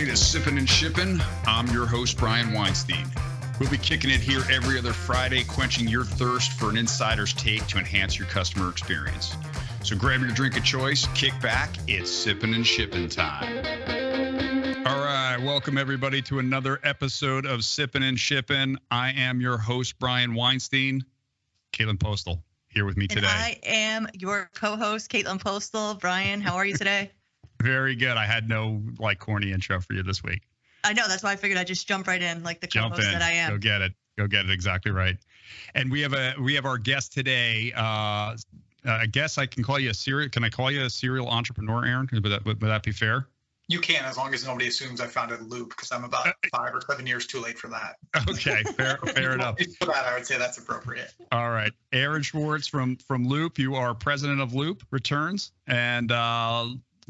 to Sippin' and Shippin'. I'm your host, Brian Weinstein. We'll be kicking it here every other Friday, quenching your thirst for an insider's take to enhance your customer experience. So grab your drink of choice, kick back, it's Sippin' and Shippin' time. All right, welcome everybody to another episode of Sippin' and Shippin'. I am your host, Brian Weinstein. Caitlin Postal here with me today. And I am your co-host, Caitlin Postal. Brian, how are you today? Very good. I had no corny intro for you this week. I know. That's why I figured I'd just jump right in like the co-host that I am. Go get it. Exactly right. And we have our guest today. I guess I can call you a serial. Can I call you a serial entrepreneur, Aaron? Would that be fair? You can, as long as nobody assumes I founded Loop, because I'm about 5 or 7 years too late for that. Okay, fair enough. For that, I would say that's appropriate. All right, Aaron Schwartz from Loop. You are president of Loop Returns, and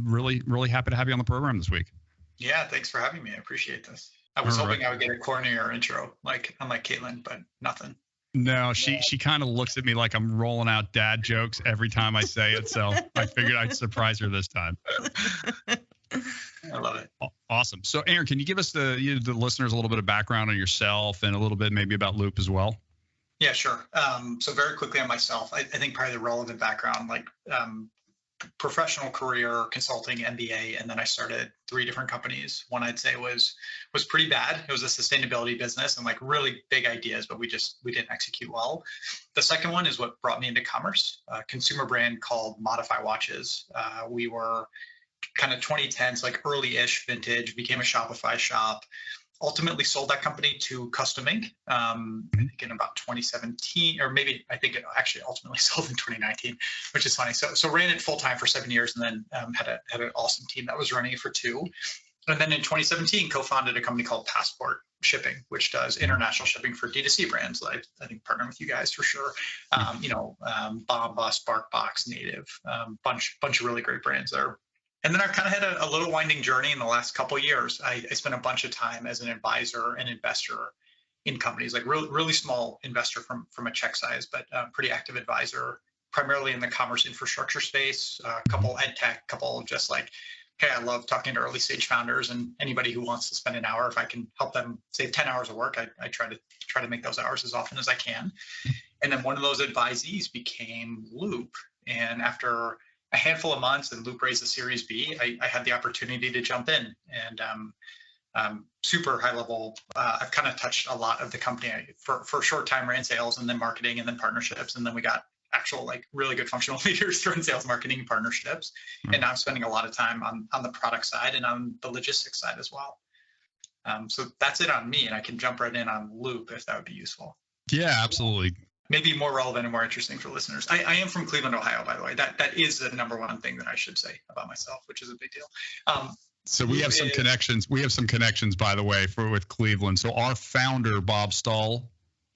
really happy to have you on the program this week. Yeah, thanks for having me. I appreciate this. I was hoping I would get a cornier intro, unlike Caitlin, but nothing. No, she kind of looks at me like I'm rolling out dad jokes every time I say it, so I figured I'd surprise her this time. I love it. Awesome. So, Aaron, can you give us the listeners a little bit of background on yourself and a little bit maybe about Loop as well? Yeah, sure. So very quickly on myself, I think probably the relevant background, professional career, consulting, MBA, and then I started 3 different companies. One I'd say was pretty bad. It was a sustainability business and really big ideas, but we didn't execute well. The second one is what brought me into commerce, a consumer brand called Modify Watches. We were kind of 2010s, early-ish vintage, became a Shopify shop. Ultimately sold that company to Custom Ink, I think in about 2017, or maybe I think it actually ultimately sold in 2019, which is funny. So ran it full time for 7 years, and then had an awesome team that was running it for 2. And then in 2017, co-founded a company called Passport Shipping, which does international shipping for D2C brands. I think partner with you guys for sure. Bombas, BarkBox, Native, bunch of really great brands there. And then I've kind of had a little winding journey in the last couple of years. I spent a bunch of time as an advisor and investor in companies, really small investor from a check size, but pretty active advisor, primarily in the commerce infrastructure space, a couple ed tech, couple just hey, I love talking to early stage founders, and anybody who wants to spend an hour, if I can help them save 10 hours of work, I try to make those hours as often as I can. And then one of those advisees became Loop. And after a handful of months and Loop raised a Series B, I had the opportunity to jump in, and super high level. I've kind of touched a lot of the company. For a short time ran sales and then marketing and then partnerships. And then we got actual really good functional leaders doing sales, marketing, and partnerships. Mm-hmm. And now I'm spending a lot of time on the product side and on the logistics side as well. So that's it on me, and I can jump right in on Loop if that would be useful. Yeah, absolutely. Maybe more relevant and more interesting for listeners. I am from Cleveland, Ohio, by the way. That is the number one thing that I should say about myself, which is a big deal. So we have some connections. We have some connections, by the way, with Cleveland. So our founder, Bob Stahl,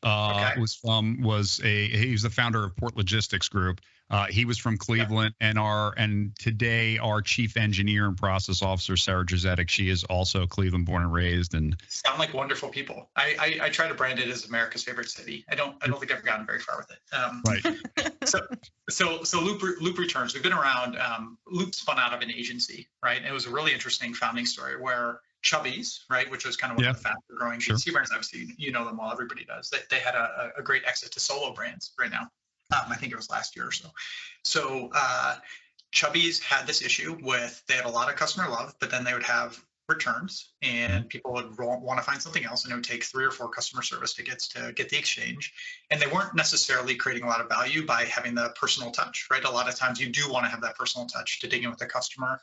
was the founder of Port Logistics Group. He was from Cleveland, and today our chief engineer and process officer, Sarah Drzetic, she is also Cleveland born and raised. And sound like wonderful people. I try to brand it as America's favorite city. I don't think I've gotten very far with it. Right. So Loop Returns. We've been around. Loop spun out of an agency, right? And it was a really interesting founding story where Chubbies, right, which was kind of one of the faster growing D2C brands. Obviously, you know them well. Everybody does. They had a great exit to solo brands right now. I think it was last year or so. So Chubbies had this issue with, they had a lot of customer love, but then they would have returns and people would want to find something else, and it would take 3 or 4 customer service tickets to get the exchange. And they weren't necessarily creating a lot of value by having the personal touch, right? A lot of times you do want to have that personal touch to dig in with the customer.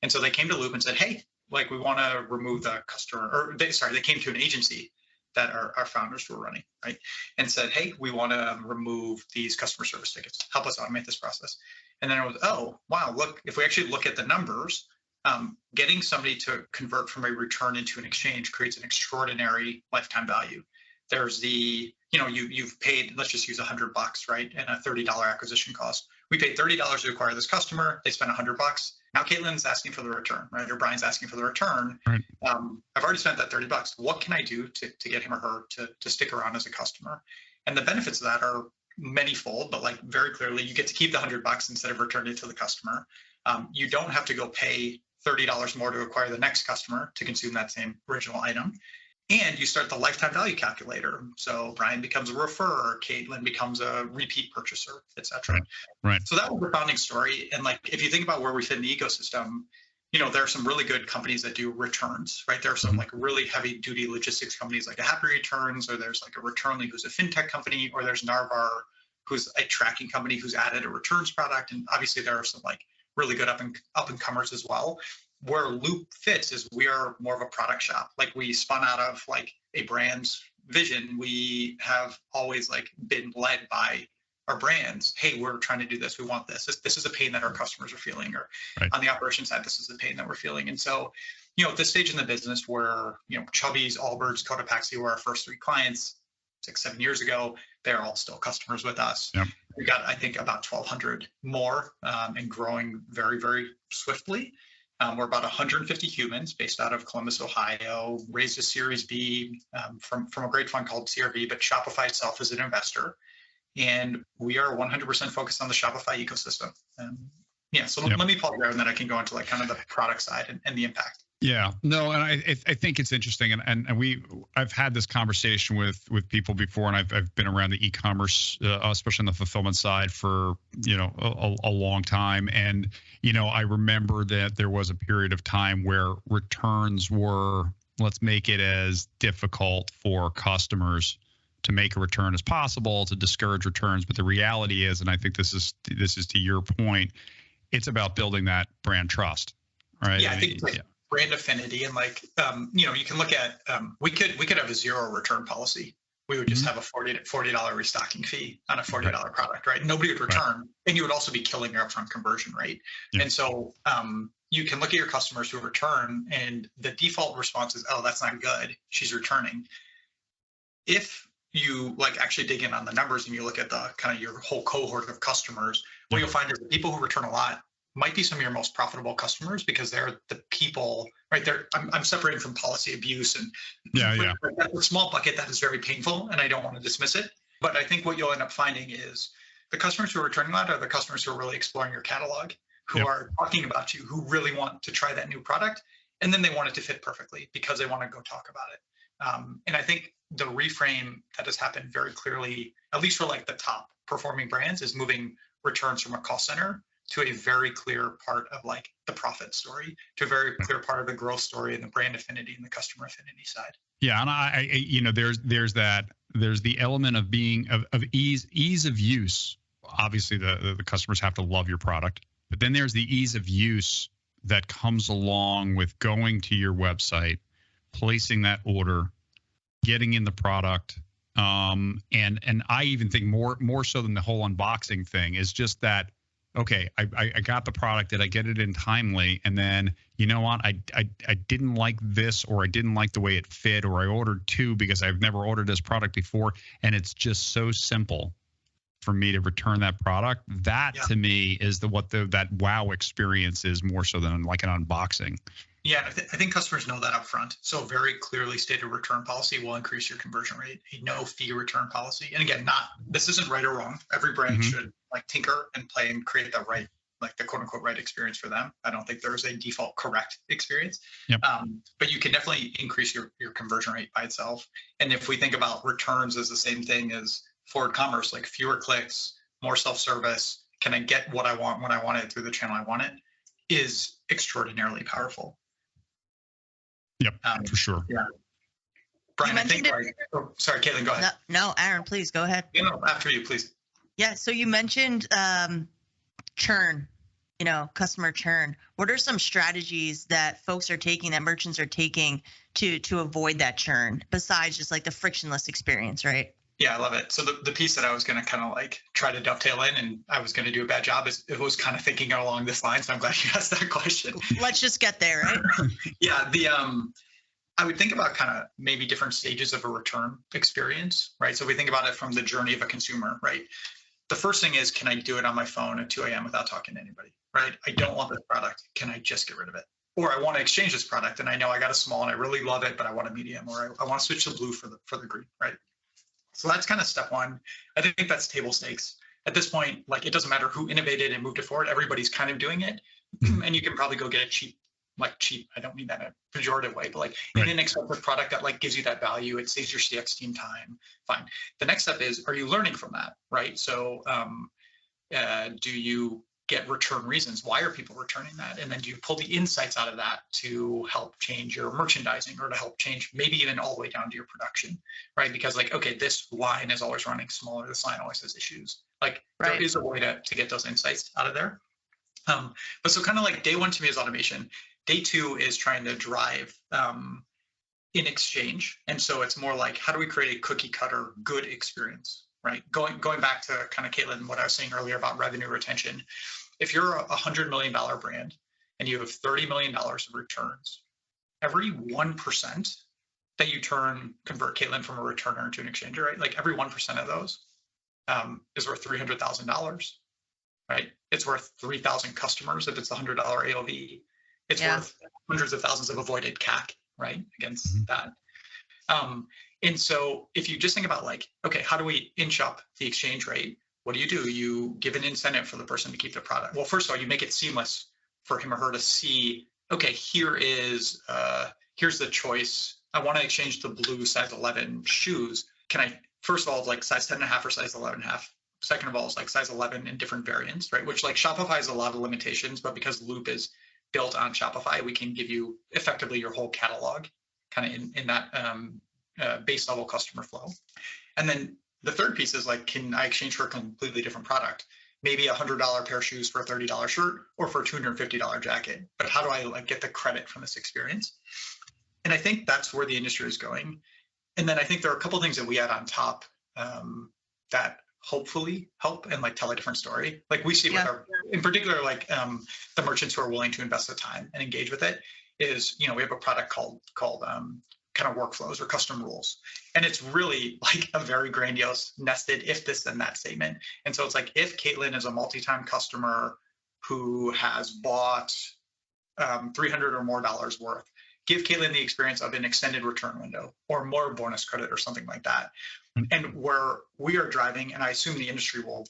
And so they came to Loop and said, hey, we want to remove the customer, or they came to an agency that our founders were running, right? And said, hey, we want to remove these customer service tickets. Help us automate this process. And then it was, oh, wow, look, if we actually look at the numbers, getting somebody to convert from a return into an exchange creates an extraordinary lifetime value. There's you've paid, let's just use $100, right? And a $30 acquisition cost. We paid $30 to acquire this customer. They spent $100. Now Caitlin's asking for the return, right? Or Brian's asking for the return. Right. I've already spent that $30. What can I do to get him or her to stick around as a customer? And the benefits of that are manyfold, but very clearly, you get to keep the $100 instead of returning it to the customer. You don't have to go pay $30 more to acquire the next customer to consume that same original item. And you start the lifetime value calculator. So Brian becomes a referrer, Caitlin becomes a repeat purchaser, et cetera. Right. So that was the founding story. And like, if you think about where we fit in the ecosystem, there are some really good companies that do returns, right? There are some like really heavy duty logistics companies like a Happy Returns, or there's like a Returnly who's a fintech company, or there's Narvar who's a tracking company who's added a returns product. And obviously there are some like really good up and comers as well. Where Loop fits is we are more of a product shop. Like, we spun out of like a brand's vision. We have always like been led by our brands. Hey, we're trying to do this. We want this. This is a pain that our customers are feeling, or on the operations side, this is the pain that we're feeling. And so, at this stage in the business where, Chubby's, Allbirds, Cotopaxi were our first 3 clients 6-7 years ago, they're all still customers with us. Yep. We got, I think, about 1,200 more and growing very, very swiftly. We're about 150 humans based out of Columbus, Ohio, raised a Series B from a great fund called CRV, but Shopify itself is an investor. And we are 100% focused on the Shopify ecosystem. Let me pause there, and then I can go into like kind of the product side and the impact. Yeah, no, and I think it's interesting, and I've had this conversation with people before, and I've been around the e-commerce, especially on the fulfillment side, for a long time, and I remember that there was a period of time where returns were, let's make it as difficult for customers to make a return as possible, to discourage returns. But the reality is, and I think this is to your point, it's about building that brand trust, right? Yeah, I think brand affinity, and like you can look at we could have a 0 return policy. We would just have a $40 restocking fee on a $40 product, right? Nobody would return, and you would also be killing your upfront conversion rate. Yeah. And so you can look at your customers who return, and the default response is, "Oh, that's not good. She's returning." If you like actually dig in on the numbers and you look at the kind of your whole cohort of customers, what you'll find is the people who return a lot might be some of your most profitable customers, because they're the people, right? I'm separating from policy abuse, and that's a small bucket that is very painful, and I don't want to dismiss it. But I think what you'll end up finding is the customers who are returning a lot are the customers who are really exploring your catalog, who are talking about you, who really want to try that new product, and then they want it to fit perfectly because they want to go talk about it. And I think the reframe that has happened very clearly, at least for like the top performing brands, is moving returns from a cost center to a very clear part of like the profit story, to a very clear part of the growth story and the brand affinity and the customer affinity side. Yeah, and there's the element of being of ease of use. Obviously, the customers have to love your product, but then there's the ease of use that comes along with going to your website, placing that order, getting in the product, and I even think more so than the whole unboxing thing is just that. Okay, I got the product. Did I get it in timely? And then, you know what? I didn't like this, or I didn't like the way it fit, or I ordered 2 because I've never ordered this product before. And it's just so simple for me to return that product. That to me is that wow experience is, more so than like an unboxing. Yeah, I think customers know that up front. So very clearly stated return policy will increase your conversion rate. A no fee return policy. And again, this isn't right or wrong. Every brand should like tinker and play and create the right, like the quote unquote right experience for them. I don't think there's a default correct experience. Yep. But you can definitely increase your conversion rate by itself. And if we think about returns as the same thing as forward commerce, like fewer clicks, more self-service, can I get what I want when I want it through the channel I want it, is extraordinarily powerful. Yep, for sure. Yeah. Brian, I think sorry, Caitlin, go ahead. No, Aaron, please go ahead. After you, please. Yeah, so you mentioned churn, customer churn. What are some strategies that folks are taking, that merchants are taking to avoid that churn, besides just like the frictionless experience, right? Yeah, I love it. So the piece that I was going to kind of like try to dovetail in, and I was going to do a bad job, is it was kind of thinking along this line. So I'm glad you asked that question. Let's just get there, right? Yeah, I would think about kind of maybe different stages of a return experience, right? So we think about it from the journey of a consumer, right? The first thing is, can I do it on my phone at 2 a.m. without talking to anybody, right? I don't want this product. Can I just get rid of it? Or I want to exchange this product, and I know I got a small and I really love it, but I want a medium, or I want to switch to blue for the green, right? So that's kind of step one. I think that's table stakes. At this point, like, it doesn't matter who innovated and moved it forward. Everybody's kind of doing it. And you can probably go get a cheap, like cheap. I don't mean that in a pejorative way, but like an inexpensive product that like gives you that value. It saves your CX team time. Fine. The next step is, are you learning from that, right? So do you get return reasons? Why are people returning that? And then do you pull the insights out of that to help change your merchandising or to help change maybe even all the way down to your production, right? Because like, okay, this line is always running smaller. This line always has issues. Like there is a way to get those insights out of there. But so kind of like day one to me is automation. Day two is trying to drive in exchange. And so it's more like, how do we create a cookie cutter good experience, right? Going back to kind of Caitlin, what I was saying earlier about revenue retention. If you're a $100 million brand and you have $30 million of returns, every 1% that you convert Caitlin from a returner to an exchanger, right? Like every 1% of those is worth $300,000, right? It's worth 3,000 customers if it's a $100 AOV. It's worth hundreds of thousands of avoided CAC, right? Against that. And so if you just think about like, okay, how do we inch up the exchange rate? What do? You give an incentive for the person to keep the product. Well, first of all, you make it seamless for him or her to see, okay, here's the choice. I want to exchange the blue size 11 shoes. Can I, first of all, like size 10.5 or size 11.5? Second of all, is like size 11 in different variants, right? Which like Shopify has a lot of limitations, but because Loop is built on Shopify, we can give you effectively your whole catalog kind of in that base level customer flow. And then the third piece is like, can I exchange for a completely different product? Maybe a $100 pair of shoes for a $30 shirt or for a $250 jacket. But how do I like get the credit from this experience? And I think that's where the industry is going. And then I think there are a couple of things that we add on top that hopefully help and like tell a different story. Like we see with our, in particular, like the merchants who are willing to invest the time and engage with it is, you know, we have a product called kind of workflows or custom rules. And it's really like a very grandiose nested if this then that statement. And so it's like, if Caitlin is a multi-time customer who has bought $300 or more worth, give Caitlin the experience of an extended return window or more bonus credit or something like that. And where we are driving, and I assume the industry will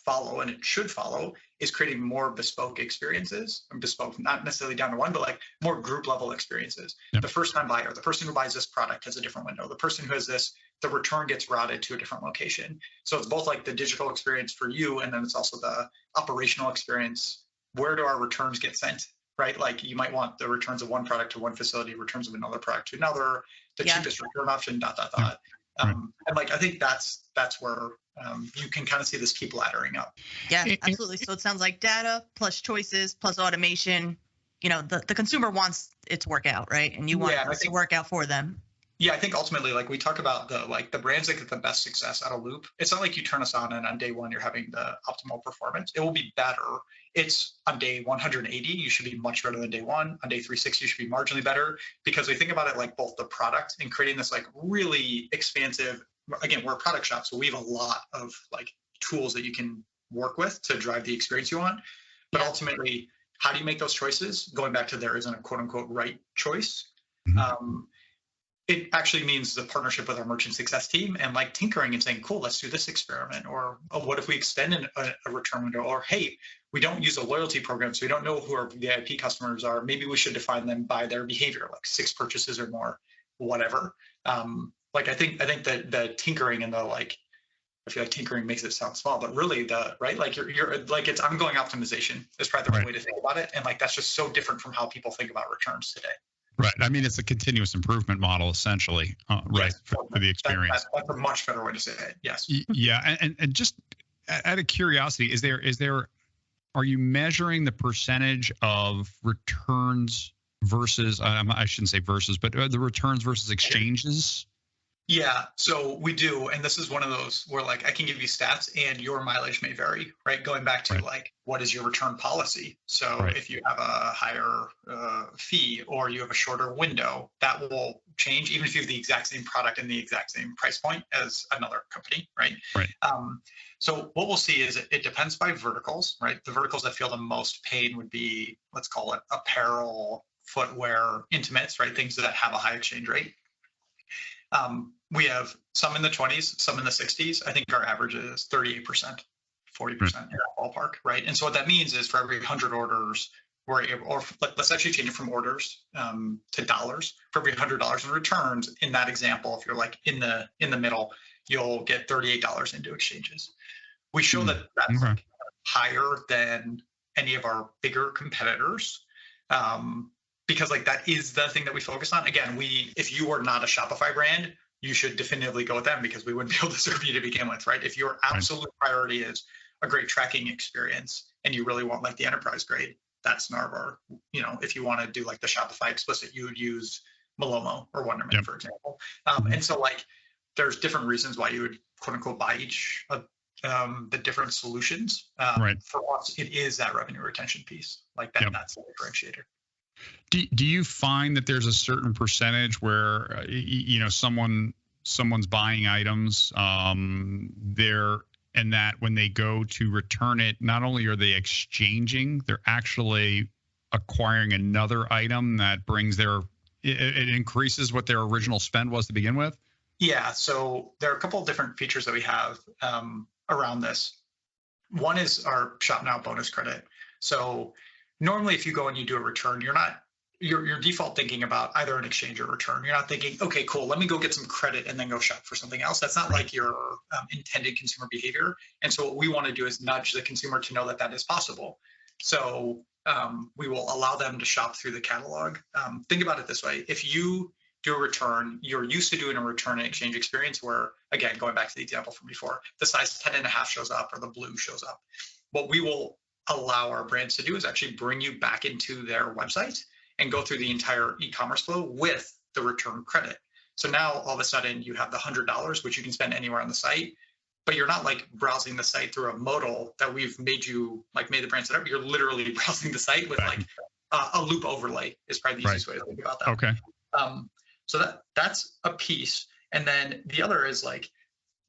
follow, and it should follow, is creating more bespoke experiences. And bespoke, not necessarily down to one, but like more group level experiences. The first time buyer, the person who buys this product has a different window. The person who has this, the return gets routed to a different location. So it's both like the digital experience for you, and then it's also the operational experience. Where do our returns get sent? Right? Like you might want the returns of one product to one facility, returns of another product to another, the cheapest return option, ... And like, I think that's where you can kind of see this keep laddering up. Yeah, absolutely. So it sounds like data plus choices plus automation. You know, the consumer wants it to work out, right? And you want it to work out for them. Yeah, I think ultimately, like we talk about the brands that get the best success out of Loop. It's not like you turn us on and on day one you're having the optimal performance. It will be better. It's on day 180 you should be much better than day one. On day 360 you should be marginally better, because we think about it like both the product and creating this like really expansive. Again, we're a product shop, so we have a lot of like tools that you can work with to drive the experience you want. But ultimately, how do you make those choices? Going back to there isn't a quote unquote right choice. It actually means the partnership with our merchant success team and like tinkering and saying, cool, let's do this experiment. Or what if we extend a return window? Or hey, we don't use a loyalty program, so we don't know who our VIP customers are. Maybe we should define them by their behavior, like 6 purchases or more, whatever. Like I think that the tinkering and the like, I feel like tinkering makes it sound small, but really like you're like it's ongoing optimization is probably the right way to think about it. And like that's just so different from how people think about returns today. Right. I mean, it's a continuous improvement model, essentially, right, for the experience. That's a much better way to say it. Yes. Yeah. And just out of curiosity, are you measuring the percentage of returns versus, I shouldn't say versus, but the returns versus exchanges? Yeah, so we do. And this is one of those where like I can give you stats and your mileage may vary, right? Going back to like, what is your return policy? So if you have a higher fee or you have a shorter window, that will change even if you have the exact same product and the exact same price point as another company, right? So what we'll see is it depends by verticals, right? The verticals that feel the most pain would be, let's call it apparel, footwear, intimates, right? Things that have a high exchange rate. We have some in the 20s, some in the 60s. I think our average is 38%, 40% in that ballpark, right? And so what that means is for every 100 orders, we're able, or let's actually change it from orders to dollars. For every $100 in returns, in that example, if you're like in the middle, you'll get $38 into exchanges. We show that that's like higher than any of our bigger competitors, because like that is the thing that we focus on. Again, if you are not a Shopify brand, you should definitively go with them, because we wouldn't be able to serve you to begin with, right? If your absolute priority is a great tracking experience and you really want like the enterprise grade, that's Narvar. If you want to do like the Shopify explicit, you would use Malomo or Wonderman, for example. And so like there's different reasons why you would quote unquote buy each of the different solutions. For us, it is that revenue retention piece. Like that's the differentiator. Do you find that there's a certain percentage where someone's buying items and that when they go to return it, not only are they exchanging, they're actually acquiring another item that brings it increases what their original spend was to begin with? Yeah, so there are a couple of different features that we have around this. One is our Shop Now bonus credit. So normally if you go and you do a return, your default thinking about either an exchange or return. You're not thinking, okay, cool, let me go get some credit and then go shop for something else. That's not like your intended consumer behavior. And so what we want to do is nudge the consumer to know that that is possible. So we will allow them to shop through the catalog. Think about it this way. If you do a return, you're used to doing a return and exchange experience where, again, going back to the example from before, the size 10.5 shows up or the blue shows up. What we will allow our brands to do is actually bring you back into their website and go through the entire e-commerce flow with the return credit. So now all of a sudden you have the $100, which you can spend anywhere on the site, but you're not like browsing the site through a modal that we've made the brand set up. You're literally browsing the site with like a loop overlay is probably the easiest way to think about that. Okay. So that's a piece. And then the other is like,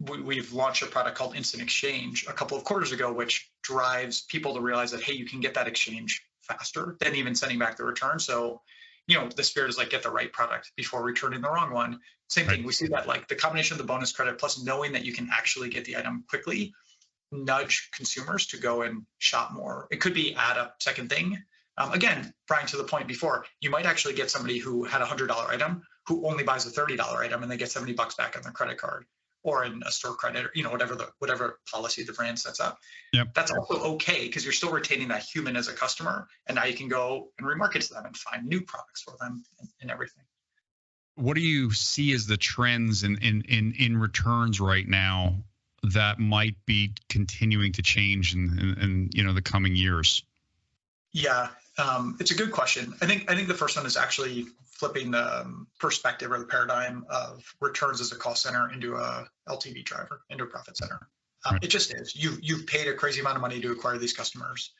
we've launched a product called Instant Exchange a couple of quarters ago, which drives people to realize that, hey, you can get that exchange faster than even sending back the return. So, the spirit is like, get the right product before returning the wrong one. Same thing. We see that like the combination of the bonus credit plus knowing that you can actually get the item quickly, nudge consumers to go and shop more. It could be add a second thing. Again, Brian, to the point before, you might actually get somebody who had a $100 item who only buys a $30 item and they get $70 back on their credit card or in a store credit, or whatever policy the brand sets up. Yep. That's also okay because you're still retaining that human as a customer, and now you can go and remarket to them and find new products for them and everything. What do you see as the trends in returns right now that might be continuing to change in the coming years? Yeah, it's a good question. I think the first one is actually flipping the perspective or the paradigm of returns as a cost center into a LTV driver, into a profit center. It just is. You've paid a crazy amount of money to acquire these customers.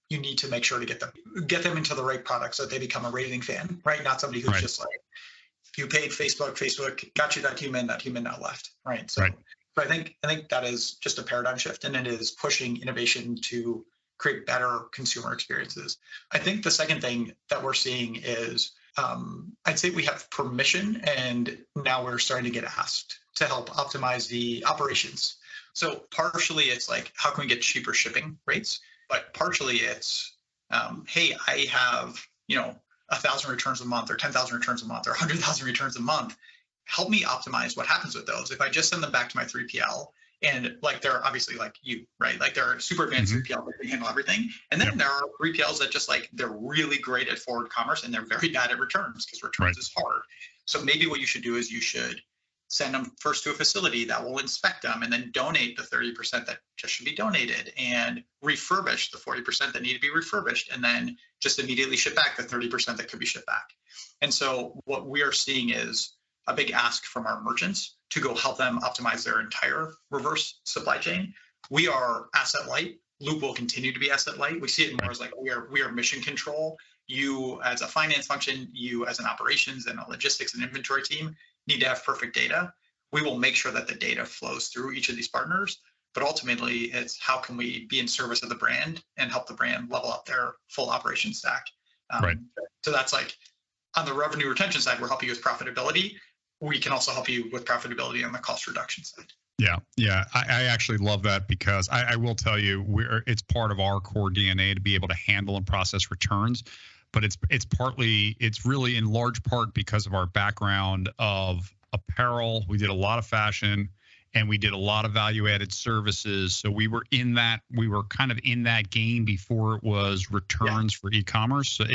You need to make sure to get them into the right product so that they become a raving fan, right? Not somebody who's just like, you paid Facebook got you that human now left, right? So I think that is just a paradigm shift, and it is pushing innovation to create better consumer experiences. I think the second thing that we're seeing is, I'd say we have permission, and now we're starting to get asked to help optimize the operations. So partially it's like, how can we get cheaper shipping rates? But partially it's, hey, I have, 1,000 returns a month or 10,000 returns a month or 100,000 returns a month. Help me optimize what happens with those. If I just send them back to my 3PL, and like they're obviously like you, right? Like they're super advanced 3PL that can handle everything. And then there are 3PLs that just like, they're really great at forward commerce and they're very bad at returns because returns is hard. So maybe what you should do is you should send them first to a facility that will inspect them and then donate the 30% that just should be donated and refurbish the 40% that need to be refurbished, and then just immediately ship back the 30% that could be shipped back. And so what we are seeing is a big ask from our merchants to go help them optimize their entire reverse supply chain. We are asset light. Loop will continue to be asset light. We see it more as like we are mission control. You as a finance function, you as an operations and a logistics and inventory team need to have perfect data. We will make sure that the data flows through each of these partners, but ultimately it's how can we be in service of the brand and help the brand level up their full operation stack. So that's like on the revenue retention side, we're helping you with profitability. We can also help you with profitability on the cost reduction side. Yeah. I actually love that because I will tell you, it's part of our core DNA to be able to handle and process returns. But it's really in large part because of our background of apparel. We did a lot of fashion and we did a lot of value-added services. So we were kind of in that game before it was returns for e-commerce. So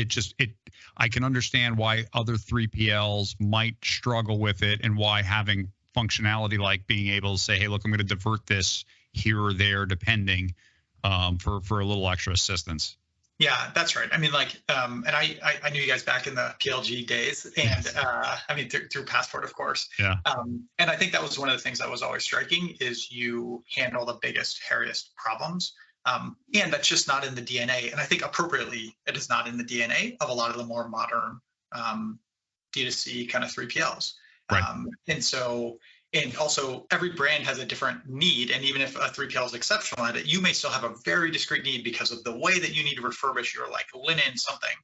I can understand why other 3PLs might struggle with it and why having functionality like being able to say, hey, look, I'm going to divert this here or there, depending, for a little extra assistance. Yeah, that's right. I mean, and I knew you guys back in the PLG days, and I mean through Passport, of course. Yeah. And I think that was one of the things that was always striking is you handle the biggest, hairiest problems, and that's just not in the DNA. And I think appropriately, it is not in the DNA of a lot of the more modern D2C kind of 3PLs. Right. And also every brand has a different need. And even if a 3PL is exceptional at it, you may still have a very discrete need because of the way that you need to refurbish your linen something.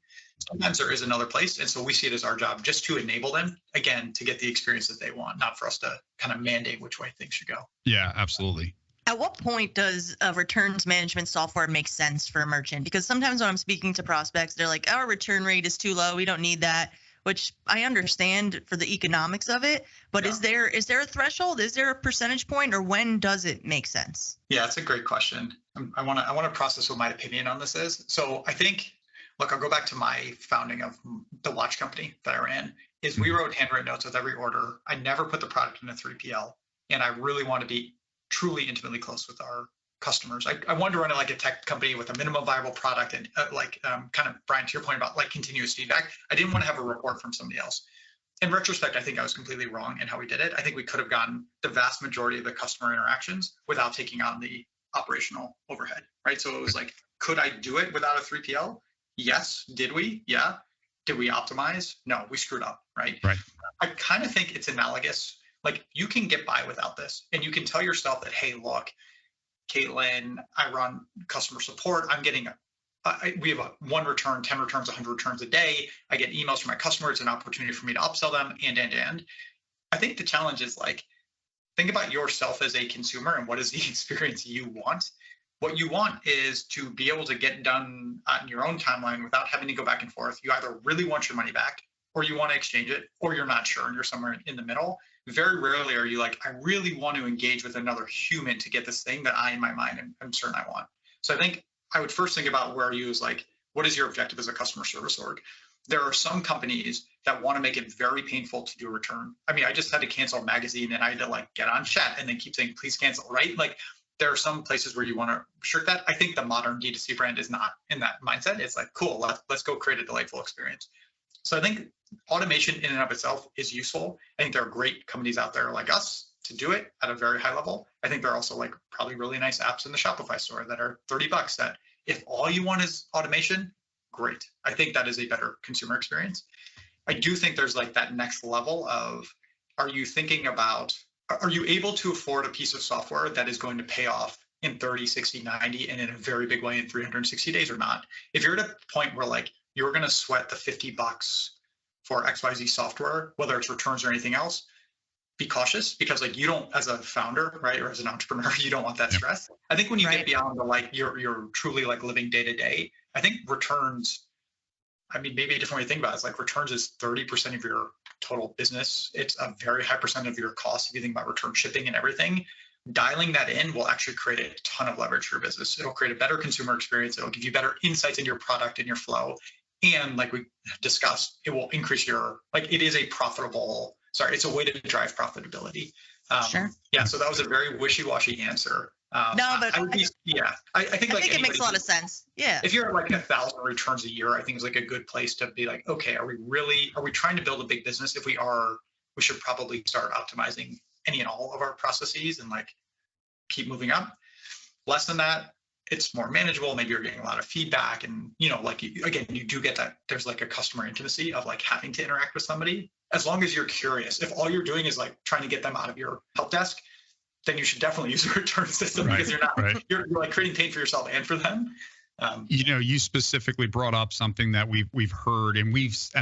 Sometimes there is another place. And so we see it as our job just to enable them, again, to get the experience that they want, not for us to kind of mandate which way things should go. Yeah, absolutely. At what point does a returns management software make sense for a merchant? Because sometimes when I'm speaking to prospects, they're like, our return rate is too low. We don't need that. Which I understand for the economics of it, but is there a threshold? Is there a percentage point, or when does it make sense? Yeah, that's a great question. I want to process what my opinion on this is. So I think, look, I'll go back to my founding of the watch company that I ran. Is we wrote handwritten notes with every order. I never put the product in a 3PL, and I really want to be truly intimately close with our customers. I wanted to run it like a tech company with a minimum viable product and kind of, Brian, to your point about continuous feedback. I didn't want to have a report from somebody else. In retrospect, I think I was completely wrong in how we did it. I think we could have gotten the vast majority of the customer interactions without taking on the operational overhead, right? So it was like, could I do it without a 3PL? Yes. Did we? Yeah. Did we optimize? No, we screwed up, right? Right. I kind of think it's analogous. Like you can get by without this, and you can tell yourself that, hey, look, Caitlin, I run customer support. I'm getting, we have 1 return, 10 returns, 100 returns a day. I get emails from my customers. It's an opportunity for me to upsell them and. I think the challenge is think about yourself as a consumer and what is the experience you want. What you want is to be able to get done on your own timeline without having to go back and forth. You either really want your money back or you want to exchange it, or you're not sure and you're somewhere in the middle. Very rarely are you I really want to engage with another human to get this thing that I, in my mind, am certain I want. So I think I would first think about where you is what is your objective as a customer service org? There are some companies that want to make it very painful to do a return. I mean, I just had to cancel a magazine and I had to get on chat and then keep saying, please cancel, right? There are some places where you want to restrict that. I think the modern D2C brand is not in that mindset. It's cool, let's go create a delightful experience. So I think automation in and of itself is useful. I think there are great companies out there like us to do it at a very high level. I think there are also probably really nice apps in the Shopify store that are $30 that if all you want is automation, great. I think that is a better consumer experience. I do think there's that next level of, are you able to afford a piece of software that is going to pay off in 30, 60, 90, and in a very big way in 360 days or not? If you're at a point where you're going to sweat the $50 for XYZ software, whether it's returns or anything else, be cautious because you don't, as a founder, right, or as an entrepreneur, you don't want that stress. I think when you get beyond you're truly living day to day, I think returns, I mean, maybe a different way to think about it is returns is 30% of your total business. It's a very high percent of your cost if you think about return shipping and everything. Dialing that in will actually create a ton of leverage for your business. It'll create a better consumer experience. It'll give you better insights into your product and your flow. And like we discussed, it will increase your, it is it's a way to drive profitability. Sure. Yeah. So that was a very wishy-washy answer. No, but I think it makes a lot of sense. Yeah. If you're at 1,000 returns a year, I think it's a good place to be okay, are we trying to build a big business? If we are, we should probably start optimizing any and all of our processes and keep moving up. Less than that, it's more manageable. Maybe you're getting a lot of feedback and, again, you do get that there's a customer intimacy of having to interact with somebody. As long as you're curious, if all you're doing is trying to get them out of your help desk, then you should definitely use a return system because you're not, you're creating pain for yourself and for them. You specifically brought up something that we've heard and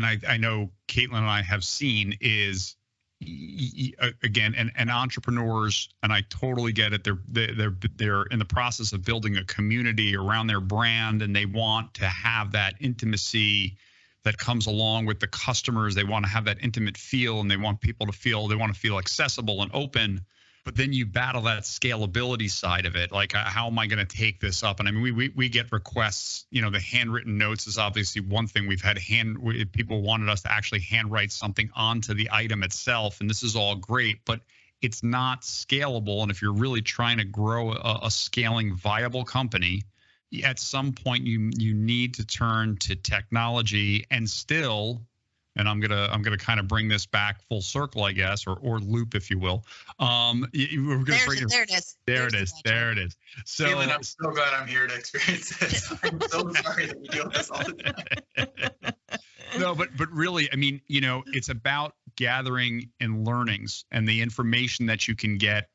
I know Caitlin and I have seen is again, and entrepreneurs, and I totally get it. They're in the process of building a community around their brand, and they want to have that intimacy that comes along with the customers. They want to have that intimate feel, and they want people to feel, they want to feel accessible and open. But then you battle that scalability side of it. Like, how am I going to take this up? And I mean, we get requests, the handwritten notes is obviously one thing. We've had people wanted us to actually handwrite something onto the item itself. And this is all great, but it's not scalable. And if you're really trying to grow a scaling viable company, at some point you need to turn to technology and still, and I'm gonna kind of bring this back full circle, I guess, or loop, if you will. There it is. So, Caitlin, I'm so glad I'm here to experience this. I'm so sorry that we deal with this all the time. No, but really, I mean, it's about gathering and learnings and the information that you can get.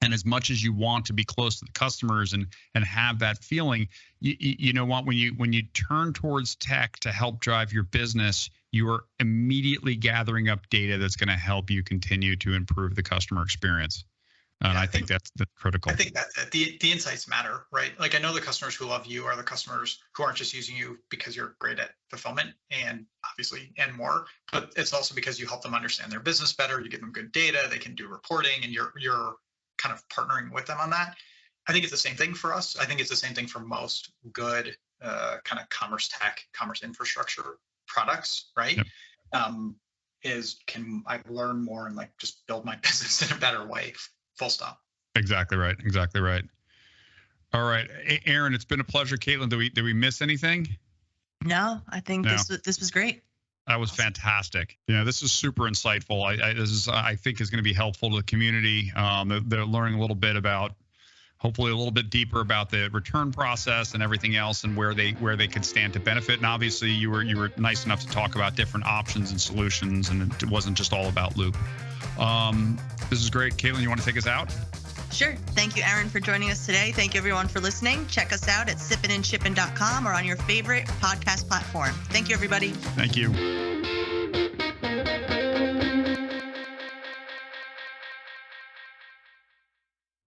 And as much as you want to be close to the customers and have that feeling, you know what, when you turn towards tech to help drive your business, you are immediately gathering up data that's going to help you continue to improve the customer experience. And I think that's critical. I think that's it. The insights matter, right? Like, I know the customers who love you are the customers who aren't just using you because you're great at fulfillment and obviously and more, but it's also because you help them understand their business better. You give them good data, they can do reporting, and you're kind of partnering with them on that. I think it's the same thing for us. I think it's the same thing for most good kind of commerce tech, commerce infrastructure products, right? Yep. Can I learn more and like just build my business in a better way? Full stop. Exactly right. All right, Aaron, it's been a pleasure. Caitlin, did we miss anything? No, I think this was great. That was fantastic. This is super insightful. I think is going to be helpful to the community. They're learning a little bit about, hopefully a little bit deeper about the return process and everything else, and where they could stand to benefit. And obviously, you were nice enough to talk about different options and solutions, and it wasn't just all about Loop. This is great. Caitlin, you want to take us out? Sure. Thank you, Aaron, for joining us today. Thank you, everyone, for listening. Check us out at sippinandshippin.com or on your favorite podcast platform. Thank you, everybody. Thank you.